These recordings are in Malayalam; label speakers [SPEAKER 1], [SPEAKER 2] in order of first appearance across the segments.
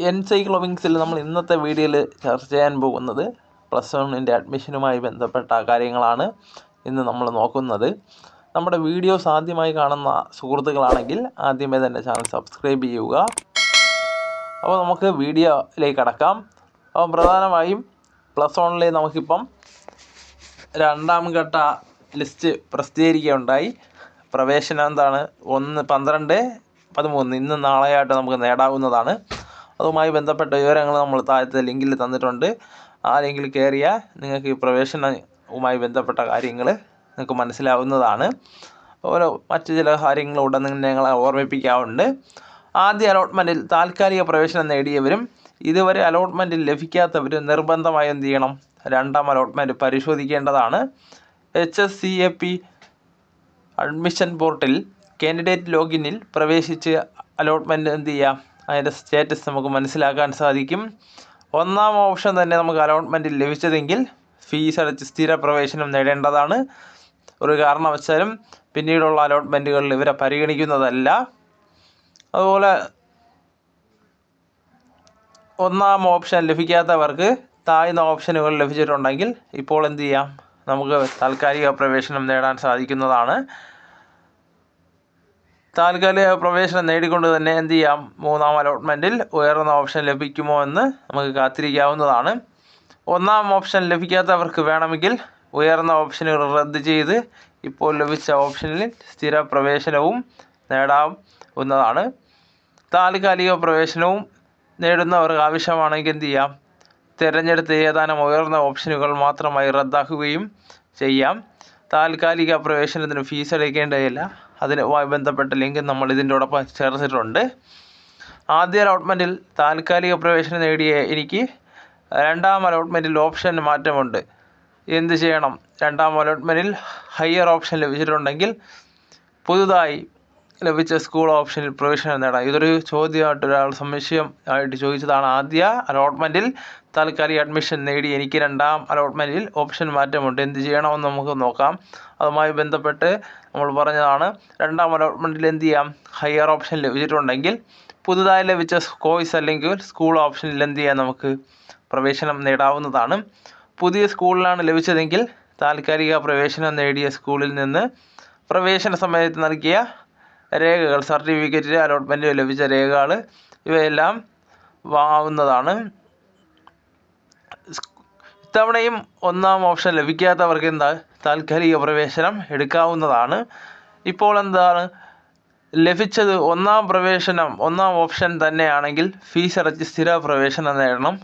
[SPEAKER 1] എൻസൈക്ലോവിങ്സിൽ നമ്മൾ ഇന്നത്തെ വീഡിയോയിൽ ചർച്ച ചെയ്യാൻ പോകുന്നത് +1 അഡ്മിഷനുമായി ബന്ധപ്പെട്ട കാര്യങ്ങളാണ് ഇന്ന് നമ്മൾ നോക്കുന്നത്. നമ്മുടെ വീഡിയോസ് ആദ്യമായി കാണുന്ന സുഹൃത്തുക്കളാണെങ്കിൽ ആദ്യമേ തന്നെ ചാനൽ സബ്സ്ക്രൈബ് ചെയ്യുക. അപ്പോൾ നമുക്ക് വീഡിയോയിലേക്ക് കടക്കാം. അപ്പോൾ പ്രധാനമായും +1 നമുക്കിപ്പം രണ്ടാം ഘട്ട ലിസ്റ്റ് പ്രസിദ്ധീകരിക്കുകയുണ്ടായി. പ്രവേശനം എന്താണ് 1/12-13 ഇന്ന് നാളെയായിട്ട് നമുക്ക് നേടാവുന്നതാണ്. അതുമായി ബന്ധപ്പെട്ട വിവരങ്ങൾ നമ്മൾ താഴത്തെ ലിങ്കിൽ തന്നിട്ടുണ്ട്. ആ ലിങ്കിൽ കയറിയാൽ നിങ്ങൾക്ക് ഈ പ്രവേശനവുമായി ബന്ധപ്പെട്ട കാര്യങ്ങൾ നിങ്ങൾക്ക് മനസ്സിലാവുന്നതാണ്. ഓരോ മറ്റു ചില കാര്യങ്ങളൂടെ നിങ്ങളെ ഓർമ്മിപ്പിക്കാറുണ്ട്. ആദ്യ അലോട്ട്മെൻറ്റിൽ താൽക്കാലിക പ്രവേശനം നേടിയവരും ഇതുവരെ അലോട്ട്മെൻറ്റിൽ ലഭിക്കാത്തവരും നിർബന്ധമായി എന്ത് ചെയ്യണം? രണ്ടാം അലോട്ട്മെൻറ്റ് പരിശോധിക്കേണ്ടതാണ്. HSCAP അഡ്മിഷൻ പോർട്ടൽ കാൻഡിഡേറ്റ് ലോഗിനിൽ പ്രവേശിച്ച് അലോട്ട്മെൻറ്റ് എന്ത് ചെയ്യാം? അതിൻ്റെ സ്റ്റാറ്റസ് നമുക്ക് മനസ്സിലാക്കാൻ സാധിക്കും. ഒന്നാം ഓപ്ഷൻ തന്നെ നമുക്ക് അലോട്ട്മെൻറ്റിൽ ലഭിച്ചതെങ്കിൽ ഫീസ് അടച്ച് സ്ഥിര പ്രവേശനം നേടേണ്ടതാണ്. ഒരു കാരണവശാലും പിന്നീടുള്ള അലോട്ട്മെൻറ്റുകളിൽ ഇവരെ പരിഗണിക്കുന്നതല്ല. അതുപോലെ ഒന്നാം ഓപ്ഷൻ ലഭിക്കാത്തവർക്ക് താഴ്ന്ന ഓപ്ഷനുകൾ ലഭിച്ചിട്ടുണ്ടെങ്കിൽ ഇപ്പോൾ എന്ത് ചെയ്യാം? നമുക്ക് താൽക്കാലിക പ്രവേശനം നേടാൻ സാധിക്കുന്നതാണ്. താൽക്കാലിക പ്രവേശനം നേടിക്കൊണ്ട് തന്നെ എന്ത് ചെയ്യാം? മൂന്നാം അലോട്ട്മെൻറ്റിൽ ഉയർന്ന ഓപ്ഷൻ ലഭിക്കുമോ എന്ന് നമുക്ക് കാത്തിരിക്കാവുന്നതാണ്. ഒന്നാം ഓപ്ഷൻ ലഭിക്കാത്തവർക്ക് വേണമെങ്കിൽ ഉയർന്ന ഓപ്ഷനുകൾ റദ്ദ് ചെയ്ത് ഇപ്പോൾ ലഭിച്ച ഓപ്ഷനിൽ സ്ഥിര പ്രവേശനവും നേടാവുന്നതാണ്. താൽക്കാലിക പ്രവേശനവും നേടുന്നവർക്ക് ആവശ്യമാണെങ്കിൽ എന്ത് ചെയ്യാം? തിരഞ്ഞെടുത്ത ഏതാനും ഉയർന്ന ഓപ്ഷനുകൾ മാത്രമായി റദ്ദാക്കുകയും ചെയ്യാം. താൽക്കാലിക പ്രവേശനത്തിന് ഫീസ് അടയ്ക്കേണ്ടതില്ല. അതിനുമായി ബന്ധപ്പെട്ട ലിങ്ക് നമ്മൾ ഇതിൻ്റെയോടൊപ്പം ചേർത്തിട്ടുണ്ട്. ആദ്യ അലോട്ട്മെൻറ്റിൽ താൽക്കാലിക പ്രവേശനം നേടിയ എനിക്ക് രണ്ടാം അലോട്ട്മെൻറ്റിൽ ഓപ്ഷൻ മാറ്റമുണ്ട്. എന്ത് ചെയ്യണം? രണ്ടാം അലോട്ട്മെൻറ്റിൽ ഹയർ ഓപ്ഷൻ ലഭിച്ചിട്ടുണ്ടെങ്കിൽ പുതുതായി ലഭിച്ച സ്കൂൾ ഓപ്ഷനിൽ പ്രവേശനം നേടാം. ഇതൊരു ചോദ്യമായിട്ട് ഒരാൾ സംശയം ആയിട്ട് ചോദിച്ചതാണ്. ആദ്യ അലോട്ട്മെൻറ്റിൽ താൽക്കാലിക അഡ്മിഷൻ നേടി എനിക്ക് രണ്ടാം അലോട്ട്മെൻറ്റിൽ ഓപ്ഷൻ മാറ്റമുണ്ട്, എന്ത് ചെയ്യണമെന്ന് നമുക്ക് നോക്കാം. അതുമായി ബന്ധപ്പെട്ട് നമ്മൾ പറഞ്ഞതാണ്. രണ്ടാം അലോട്ട്മെൻറ്റിൽ എന്ത് ചെയ്യാം? ഹയർ ഓപ്ഷൻ ലഭിച്ചിട്ടുണ്ടെങ്കിൽ പുതുതായി ലഭിച്ച കോഴ്സ് അല്ലെങ്കിൽ സ്കൂൾ ഓപ്ഷനിൽ എന്ത് ചെയ്യാം? നമുക്ക് പ്രവേശനം നേടാവുന്നതാണ്. പുതിയ സ്കൂളിലാണ് ലഭിച്ചതെങ്കിൽ താൽക്കാലിക പ്രവേശനം നേടിയ സ്കൂളിൽ നിന്ന് പ്രവേശന സമയത്ത് നൽകിയ രേഖകൾ, സർട്ടിഫിക്കറ്റ്, അലോട്ട്മെൻറ്റ് ലഭിച്ച രേഖകൾ ഇവയെല്ലാം വാങ്ങാവുന്നതാണ്. ഇത്തവണയും ഒന്നാം ഓപ്ഷൻ ലഭിക്കാത്തവർക്ക് താൽക്കാലിക പ്രവേശനം എടുക്കാവുന്നതാണ്. ഇപ്പോൾ എന്താണ് ലഭിച്ചത്? ഒന്നാം ഓപ്ഷൻ തന്നെയാണെങ്കിൽ ഫീസ് അടച്ച് സ്ഥിര പ്രവേശനം നേടണം.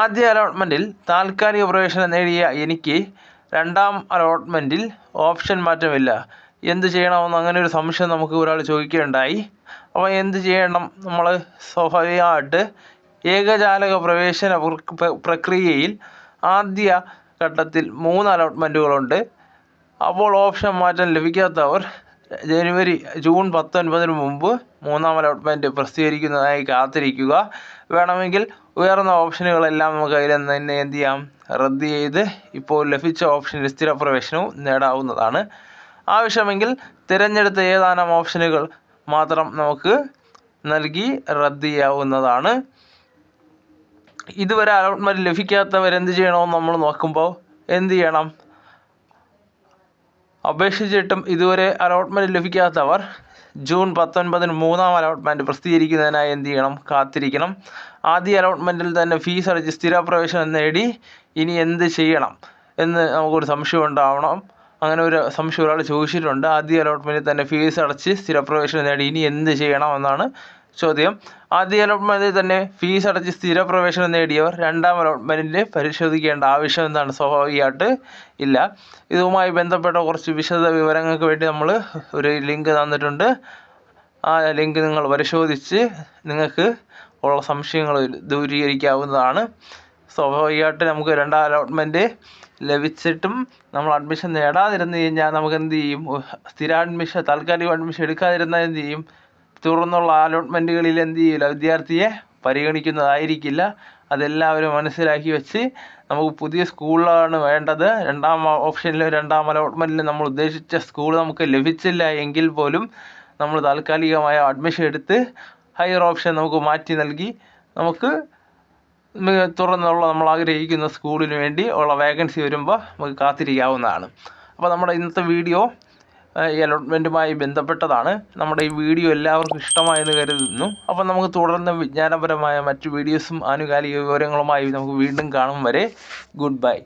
[SPEAKER 1] ആദ്യ അലോട്ട്മെൻറ്റിൽ താൽക്കാലിക പ്രവേശനം നേടിയ എനിക്ക് രണ്ടാം അലോട്ട്മെൻറ്റിൽ ഓപ്ഷൻ മാറ്റമില്ല, എന്ത് ചെയ്യണമെന്ന് അങ്ങനെ ഒരു സംശയം നമുക്ക് ഒരാൾ ചോദിക്കുകയുണ്ടായി. അപ്പോൾ എന്ത് ചെയ്യണം? നമ്മൾ സ്വാഭാവികമായിട്ട് ഏകജാലക പ്രവേശന പ്രക്രിയയിൽ ആദ്യ ഘട്ടത്തിൽ 3 അലോട്ട്മെൻറ്റുകളുണ്ട്. അപ്പോൾ ഓപ്ഷൻ മാറ്റം ലഭിക്കാത്തവർ ജൂൺ 19 മുമ്പ് മൂന്നാം അലോട്ട്മെൻറ്റ് പ്രസിദ്ധീകരിക്കുന്നതായി കാത്തിരിക്കുക. വേണമെങ്കിൽ ഉയർന്ന ഓപ്ഷനുകളെല്ലാം നമുക്ക് അതിൽ തന്നെ എന്ത് ചെയ്യാം? റദ്ദ് ചെയ്ത് ഇപ്പോൾ ലഭിച്ച ഓപ്ഷനിൽ സ്ഥിര പ്രവേശനവും നേടാവുന്നതാണ്. ആവശ്യമെങ്കിൽ തിരഞ്ഞെടുത്ത ഏതാനും ഓപ്ഷനുകൾ മാത്രം നമുക്ക് നൽകി റദ്ദ് ചെയ്യാവുന്നതാണ്. ഇതുവരെ അലോട്ട്മെൻറ്റ് ലഭിക്കാത്തവരെന്ത് ചെയ്യണമെന്ന് നമ്മൾ നോക്കുമ്പോൾ എന്ത് ചെയ്യണം? അപേക്ഷിച്ചിട്ടും ഇതുവരെ അലോട്ട്മെൻറ്റ് ലഭിക്കാത്തവർ ജൂൺ 19 മൂന്നാം അലോട്ട്മെൻറ്റ് പ്രസിദ്ധീകരിക്കുന്നതിനായി എന്ത് ചെയ്യണം? കാത്തിരിക്കണം. ആദ്യ അലോട്ട്മെൻറ്റിൽ തന്നെ ഫീസ് അടച്ച് സ്ഥിര പ്രവേശനം നേടി ഇനി എന്ത് ചെയ്യണം എന്ന് നമുക്കൊരു സംശയം ഉണ്ടാവണം. അങ്ങനെ ഒരു സംശയം ഒരാൾ ചോദിച്ചിട്ടുണ്ട്. ആദ്യ അലോട്ട്മെൻറ്റിൽ തന്നെ ഫീസ് അടച്ച് സ്ഥിരപ്രവേശനം നേടി ഇനി എന്ത് ചെയ്യണം എന്നാണ് ചോദ്യം. ആദ്യ അലോട്ട്മെൻറ്റിൽ തന്നെ ഫീസ് അടച്ച് സ്ഥിരപ്രവേശനം നേടിയവർ രണ്ടാം അലോട്ട്മെൻറ്റിൽ പരിശോധിക്കേണ്ട ആവശ്യം എന്താണ്? സ്വാഭാവികമായിട്ട് ഇല്ല. ഇതുമായി ബന്ധപ്പെട്ട കുറച്ച് വിശദ വിവരങ്ങൾക്ക് വേണ്ടി നമ്മൾ ഒരു ലിങ്ക് തന്നിട്ടുണ്ട്. ആ ലിങ്ക് നിങ്ങൾ പരിശോധിച്ച് നിങ്ങൾക്ക് ഉള്ള സംശയങ്ങൾ ദൂരീകരിക്കാവുന്നതാണ്. സ്വാഭാവികമായിട്ട് നമുക്ക് രണ്ടാം അലോട്ട്മെൻറ്റ് ലഭിച്ചിട്ടും നമ്മൾ അഡ്മിഷൻ നേടാതിരുന്നു കഴിഞ്ഞാൽ നമുക്ക് എന്ത് ചെയ്യും? താൽക്കാലിക അഡ്മിഷൻ എടുക്കാതിരുന്നാൽ എന്ത് ചെയ്യും? തുടർന്നുള്ള അലോട്ട്മെൻറ്റുകളിൽ എന്ത് ചെയ്യില്ല? വിദ്യാർത്ഥിയെ പരിഗണിക്കുന്നതായിരിക്കില്ല. അതെല്ലാവരും മനസ്സിലാക്കി വെച്ച് നമുക്ക് പുതിയ സ്കൂളാണ് വേണ്ടത്. രണ്ടാം അലോട്ട്മെൻറ്റിൽ നമ്മൾ ഉദ്ദേശിച്ച സ്കൂൾ നമുക്ക് ലഭിച്ചില്ല എങ്കിൽ പോലും നമ്മൾ താൽക്കാലികമായ അഡ്മിഷൻ എടുത്ത് ഹയർ ഓപ്ഷൻ നമുക്ക് മാറ്റി നൽകി നമുക്ക് തുറന്നുള്ള നമ്മൾ ആഗ്രഹിക്കുന്ന സ്കൂളിന് വേണ്ടി ഉള്ള വേക്കൻസി വരുമ്പോൾ നമുക്ക് കാത്തിരിക്കാവുന്നതാണ്. അപ്പോൾ നമ്മുടെ ഇന്നത്തെ വീഡിയോ ഈ അലോട്ട്മെൻറ്റുമായി ബന്ധപ്പെട്ടതാണ്. നമ്മുടെ ഈ വീഡിയോ എല്ലാവർക്കും ഇഷ്ടമായെന്ന് കരുതുന്നു. അപ്പോൾ നമുക്ക് തുടർന്ന് വിജ്ഞാനപരമായ മറ്റു വീഡിയോസും ആനുകാലിക വിവരങ്ങളുമായി നമുക്ക് വീണ്ടും കാണും വരെ ഗുഡ് ബൈ.